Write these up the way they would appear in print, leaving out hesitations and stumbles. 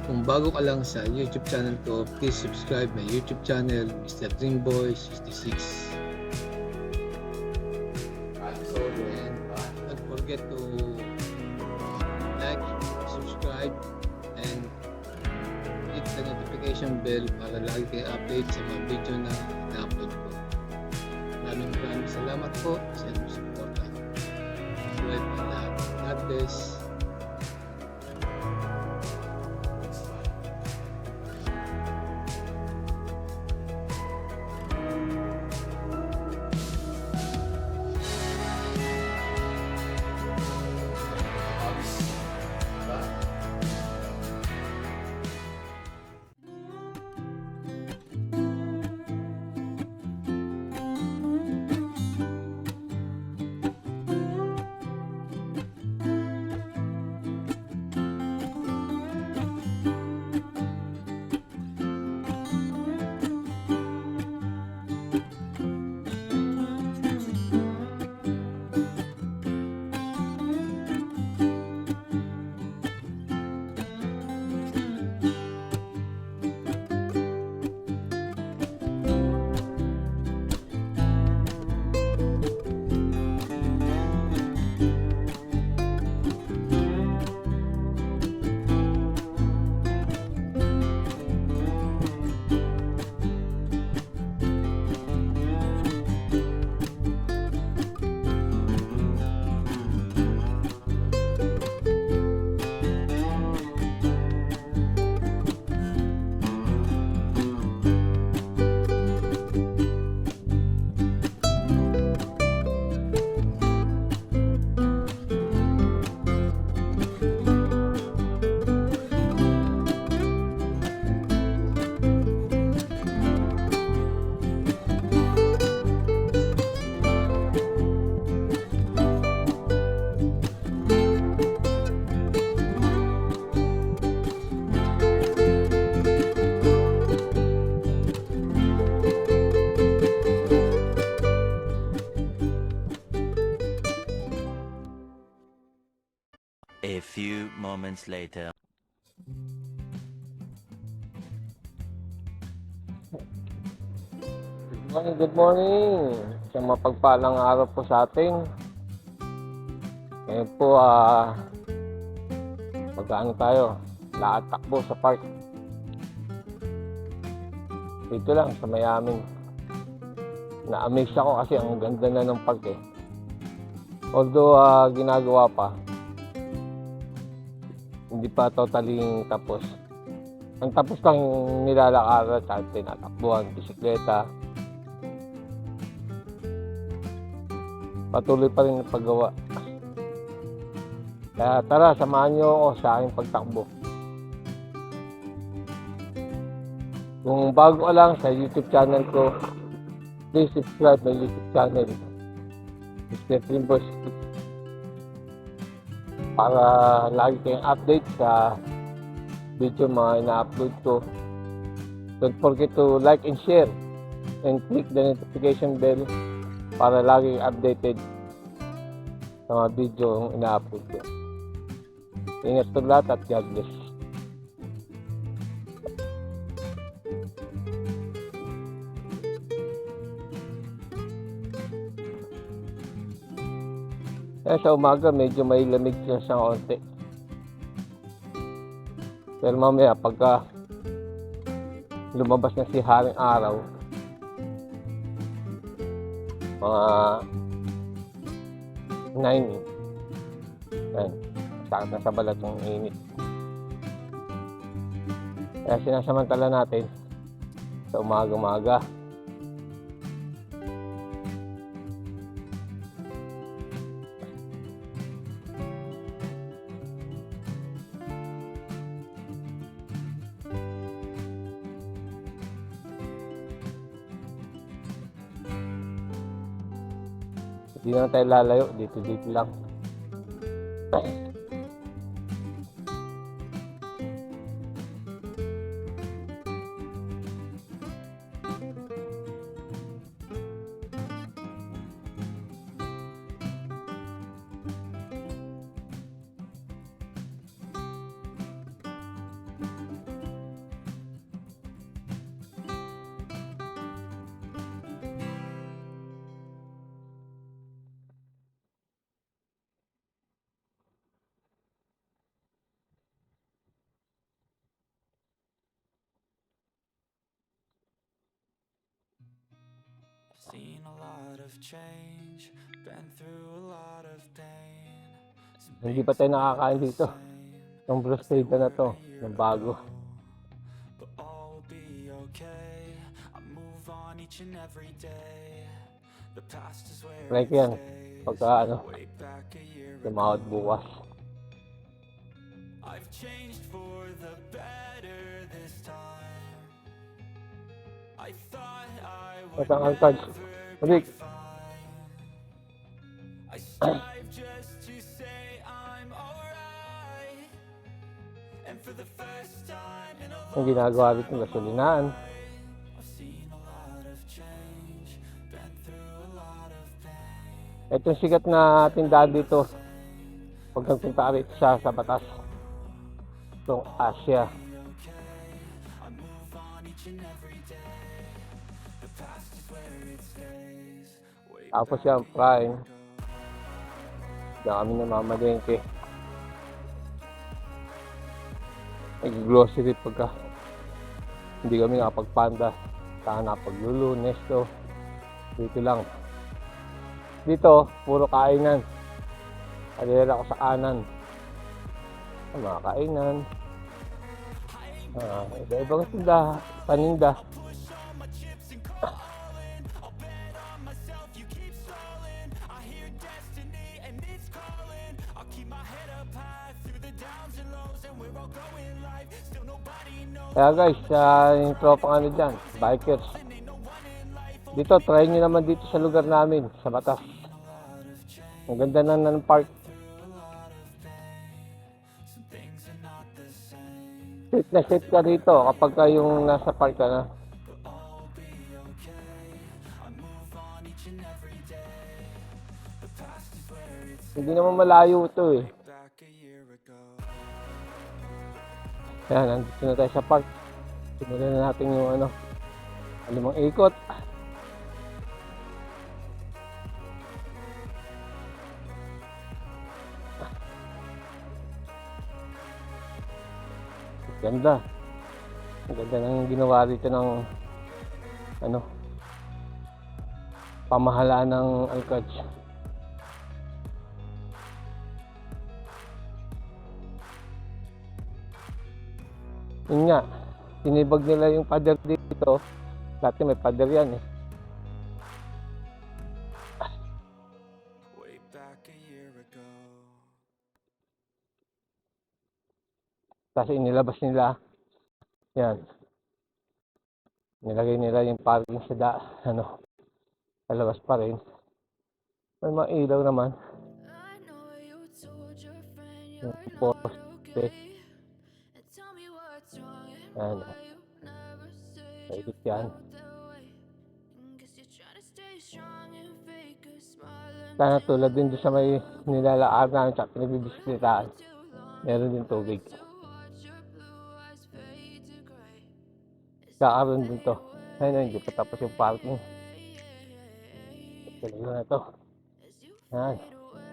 Kung bago ka lang sa YouTube channel ko, please subscribe my YouTube channel, Mr. Dreamboy66. And don't forget to like, subscribe, and hit the notification bell para lagi kayo update sa mga video na na-upload ko. Maraming salamat po sa inyong suporta. Buhay po lahat. God bless. A few moments later. Good morning. Isang mapagpalang araw po sa atin. Ngayon po, magkaano tayo? Lahat takbo sa park. Dito lang sa Miami. Na-amaze ako kasi ang ganda na ng park eh. Although ginagawa pa, hindi pa totally tapos. Ang tapos lang nilalakaran at tinatakbuhan, bisikleta. Patuloy pa rin ang paggawa. Kaya tara, samahan niyo ako sa aking pagtakbo. Kung bago ka lang sa YouTube channel ko, please subscribe my YouTube channel, Mr. Dreamboy, para lagi kayong update sa video mga ina-upload ko. Don't forget to like and share and click the notification bell para lagi updated sa mga video yung ina-upload ko. Ingat po lahat at God bless. Kaya sa umaga medyo may lamig siya sa konti. Pero mamaya pagka lumabas na si Haring Araw, mga 9 yan, sakit na sa balat ng init. Kaya sinasamantala natin sa umaga-umaga. Hindi na tayo lalayo, dito lang. seen a lot of change, been through a lot of pain. Some Hindi pa tayo things nakakain are dito. the same Yung brusteda na to, ng bago. but all will be okay. I move on each and every day. The past is where Like it yan. stays. Pagka ano, Way back a year tumawad ago. bukas. I've changed for the better this time. I thought I would Ito ang alcard. never Balik. be fine. I strive just to say I'm alright. And for the first time in a Ang ginagawa dito, gasolinaan. I've seen a lot of change, been through a lot of pain. Ito yung sikat na tindahan dito. Pag nagpunta ka rito sa batas. Itong Asia. I move on each and every day. The past is where it stays. Way Tapos yung Prime. Diyan kami namamalengke. Nag-grocery pagka hindi kami nakapagpanda. Saka napaglulu, Nesto. Dito lang. Dito, puro kainan. Alera ko sa kanan. Ang mga kainan. Iba-ibang tinda, paninda. Kaya guys, yung tropang ano dyan, bikers. Dito, try nyo naman dito sa lugar namin, sa Batas. Ang ganda na ng park. Safe na safe ka dito kapag ka yung nasa park ka na. Hindi naman malayo ito eh. back a year ago. Ayan, nandito na tayo sa park. Simulan na natin yung ano, alimang ikot. Ganda. Ang ganda ng ginawa dito ng ano, pamahalaan ng Alcatraz. Yun nga, tinibag nila yung pader dito. Dati may pader yan eh. Way back a year ago. Kasi inilabas nila. Yan. Nilagay nila yung parking sa sa labas pa rin. May mga ilaw naman. I know you told your friend Yung you're not poste. okay. And tell me what's wrong and Yan. why you never said you Paikot yan. felt that way. And guess you're trying to stay strong and fake a smile Sana until tulad din doon sa may nilalakad namin sa pinagbibisikletaan. too long Meron din tubig. to watch your blue eyes fade to gray. Kakaroon din to. Ayun, hindi pa tapos yung parking. Tuloy na to. As you Yan. fade away.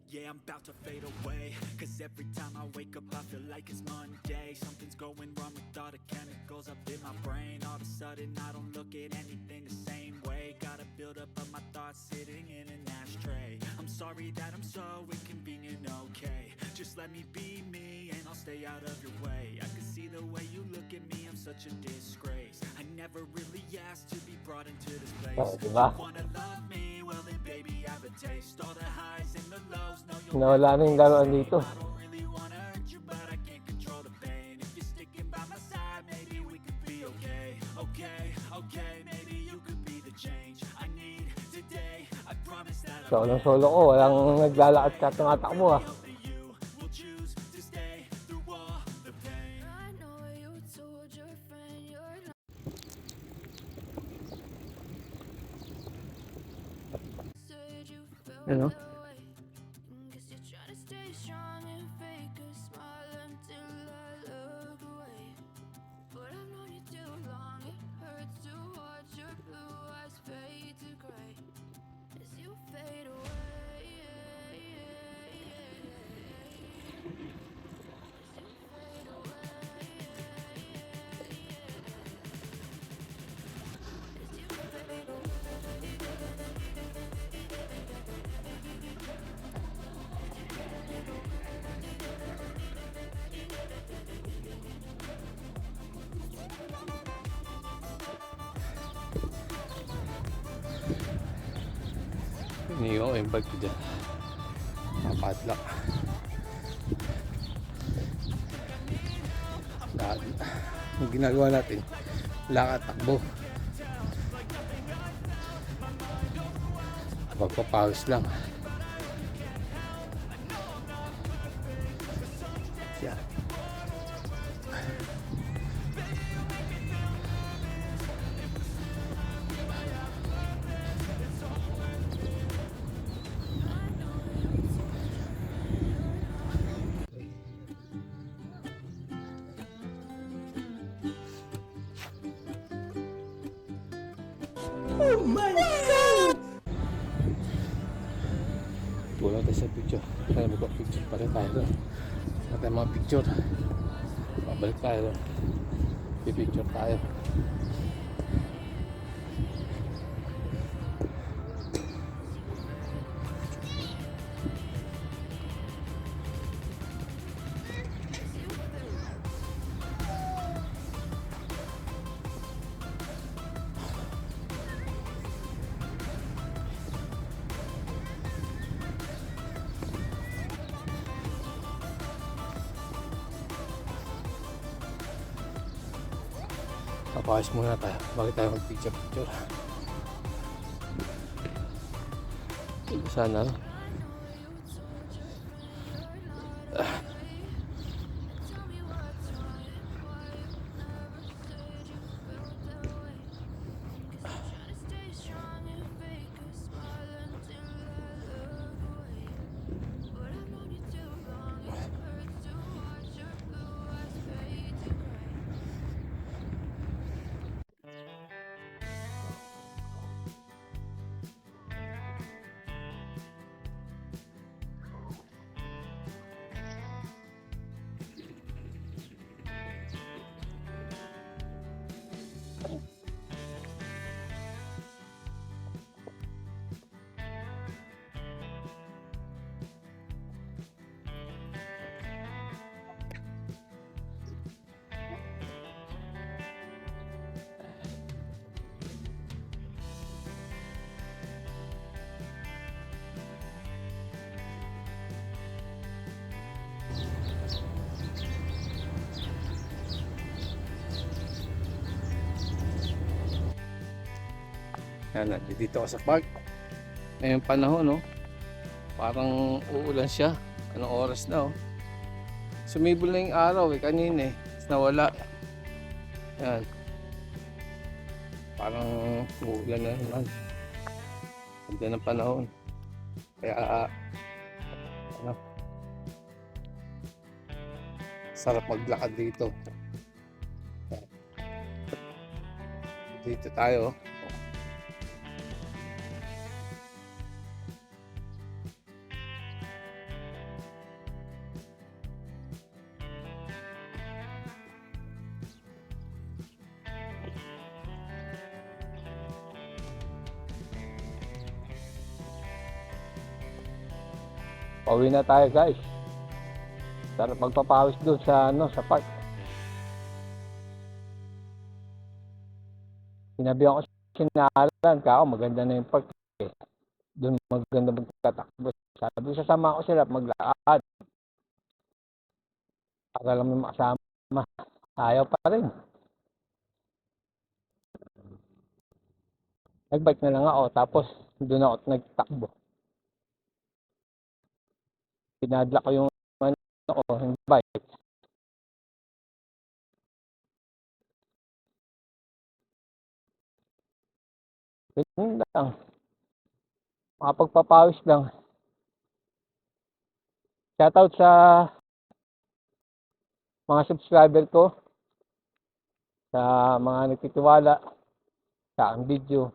Yeah, I'm about to fade away. Cause every time I wake up, I feel like it's Monday. Something's going wrong with all the chemicals up in my brain. All of a sudden, I don't look at anything the same way. Got a build up of my thoughts sitting in an ashtray. I'm sorry that I'm so inconvenient, okay. Just let me be me and I'll stay out of your way. I can see the way you look at me, I'm such a disgrace. I never really asked to be brought into this place. Oh, diba? You wanna love me? Well then baby, have a taste. All the highs and the lows, no you'll Nawala na yung laruan dito. I don't really wanna hurt you, but I can't control the pain. If you're sticking by my side, maybe we could be okay. Okay, okay, maybe you could be the change I need today. I promise that Solo ko. Walang naglalakad ka tumatakbo ah. that you will choose to stay through all the pain. I know you told your friend you're not said you felt Ano? that way. And guess you're trying to stay strong and fake a smile until I look away. But I've known you too long, it hurts to watch your blue eyes fade to gray as you fade away. As you fade away. Iniwan ko yung bike ko dyan. Papadlock. Lahat. Ang ginagawa natin, lakad takbo. Pagpapawis lang. Yan. Tulong tayo sa picture. Kaya magpa-picture pa rin tayo doon. Wala tayong mga picture. Babalik tayo doon. Pipicture tayo. Papayos muna tayo. Bakit tayo mag-picture-picture? Sana. Stay strong and fake a smile until I look away. But I've known you too long. It hurts to watch your blue eyes fade to gray. Yan, dito ako sa park. Ngayong panahon, no? Parang uulan siya. Anong oras na, oh? Sumibol na yung araw, kanina, eh. Tapos nawala. Yan. Parang uulan na naman. Ganda ng panahon. Kaya, ano? Sarap maglakad dito. Dito tayo. Pauwi na tayo, guys. Sarap magpapawis doon sa sa park. Sinabihan ko sinalan ka, maganda na yung park. Eh. Doon maganda magtatakbo. Sabi sasama ko sila maglakad. Para lang may makasama. Ayaw pa rin. Nagbike na lang ako, tapos doon ako nagtakbo. Pinadla ko yung yung bike. Ganun lang. Makapagpapawis lang. Shoutout sa mga subscriber ko. Sa mga nagtitiwala sa aking video.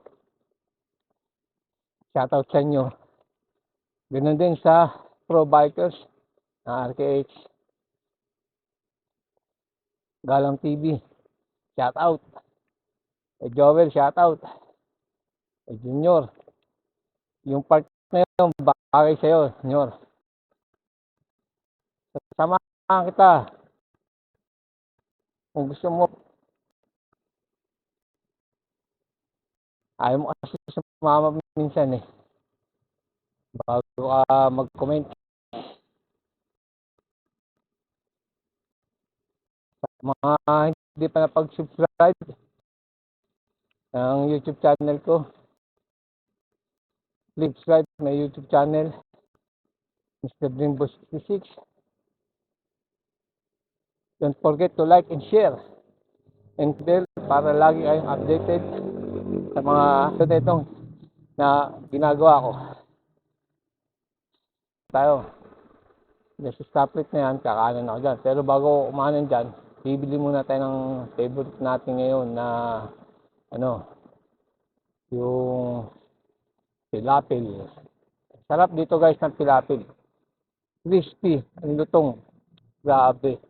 Shoutout sa inyo. Ganun din sa Pro Bikers ng RKH. Galang TV. Shoutout. Joel, shoutout. Junior. Yung part na yun, bagay sa'yo, Junior. Samahan kita. Kung gusto mo. Ayaw mo kasi sumama minsan eh. bago ka mag-comment. Sa mga hindi pa napag-subscribe ng YouTube channel ko, please subscribe my YouTube channel, Mr. Dreamboy 66. Don't forget to like and share and bell para lagi kayong updated sa mga ganitong na ginagawa ko. Tayo, nasa stoplight na yan, kakanan ako dyan. Pero bago umanan dyan, bibili muna tayo ng favorite natin ngayon na yung pilapil. Sarap dito guys ng pilapil. Crispy, ang lutong. Grabe.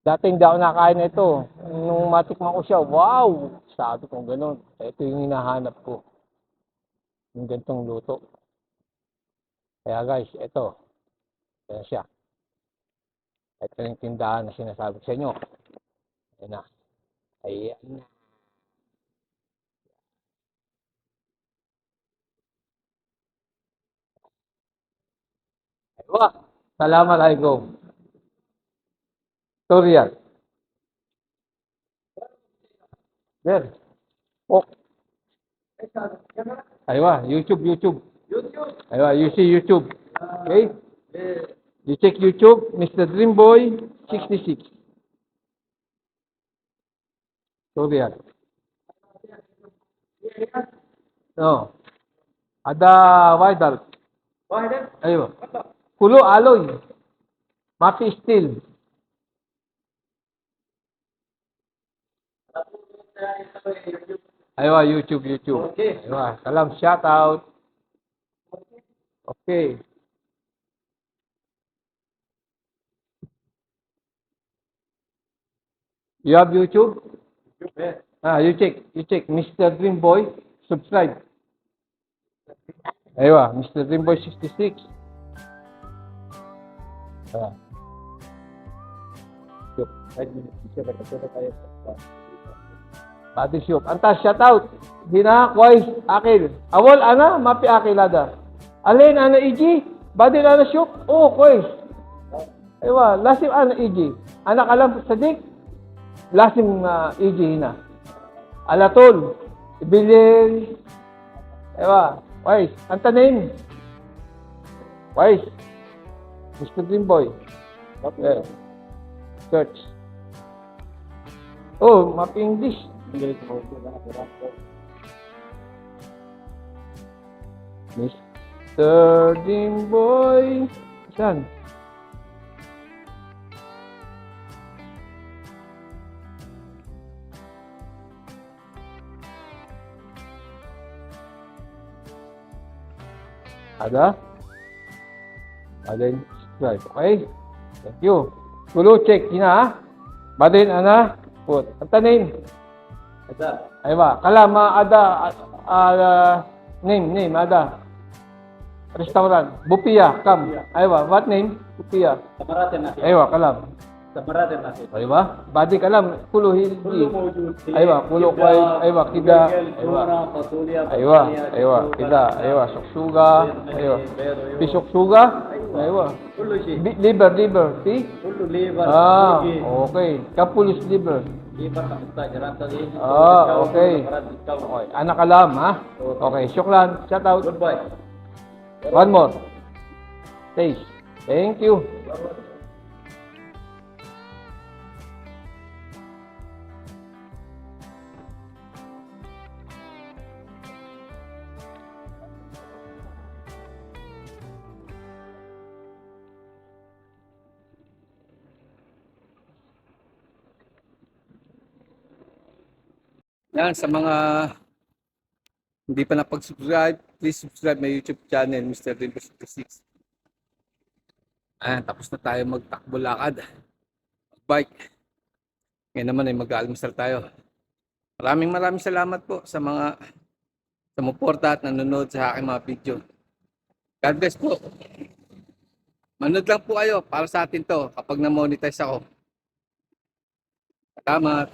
Dati hindi ako nakain ito. Nung matikman ko siya, wow! Sabi ko gano'n. Ito yung hinahanap ko. Yung gantong luto. Kaya guys, ito. Ayan siya. Ito yung tindahan na sinasabi sa inyo. Ayan na. Ayan na. Aywa. Assalamualaikum. Torian. There. Oh. Aywa, YouTube. Aywa, you see YouTube. Okay? You check YouTube, Mr. Dreamboy 66. Torian. No. Ada Widal. Aywa. Kulo aloy. Mati steel. Aywa, YouTube. Aywa, salam, shout out. Okay. You have YouTube? You check. Mr. Dreamboy, subscribe. Aywa, Mr. Dreamboy 66. Body shop. Antas, shout out. Dina, Kwais, Akil. Awol, ana, mapi Akil ada. Alin, ana, Iji. Badi, ana, shop. Oh, Kwais. Aywa, lasim, ana, Iji. Anak alam, sadik. Lasim, Iji, hina. Alatol. Ibilin. Aywa, Kwais. Anta name. Kwais. Mr. Dreamboy. Okay. Search. Oh, mapi English. Mr. Dreamboy. Saan? Ada? Badin, subscribe. Okay? Thank you. Tulo check kina ha? Badin, ana? Put. Anta name? Ada. Aywa. Kalama, ada. Name, ada. Restaurant. Bupia, come. Aywa. What name? Bupia. Samaraten natin. Aywa, kalam. Samaraten natin. Aywa. Badi kalam. Kulo hindi. Kulo mawjud. Aywa. Kulo kway. Aywa. Kida. Aywa. Aywa. Aywa. Kida. Aywa. Suksuga. Aywa. Pisuksuga. Aywa. Kulo si. Liver. See? Kulo liver. Okay. Kapulis liver. Liver na kita jarata din. Okay. Okay. Anak alam, ha? Okay. Syukran. Shout out. Goodbye. One more. Taste. Thank you. Yan, sa mga hindi pa napag-subscribe, please subscribe my YouTube channel, Mr. Dreamboy 66. Ayan, tapos na tayo magtakbo lakad. Bike. Ngayon naman ay mag-almusal tayo. Maraming salamat po sa mga sumuporta at nanonood sa aking mga video. God bless po. Manood lang po kayo para sa atin to kapag na-monetize ako. Salamat.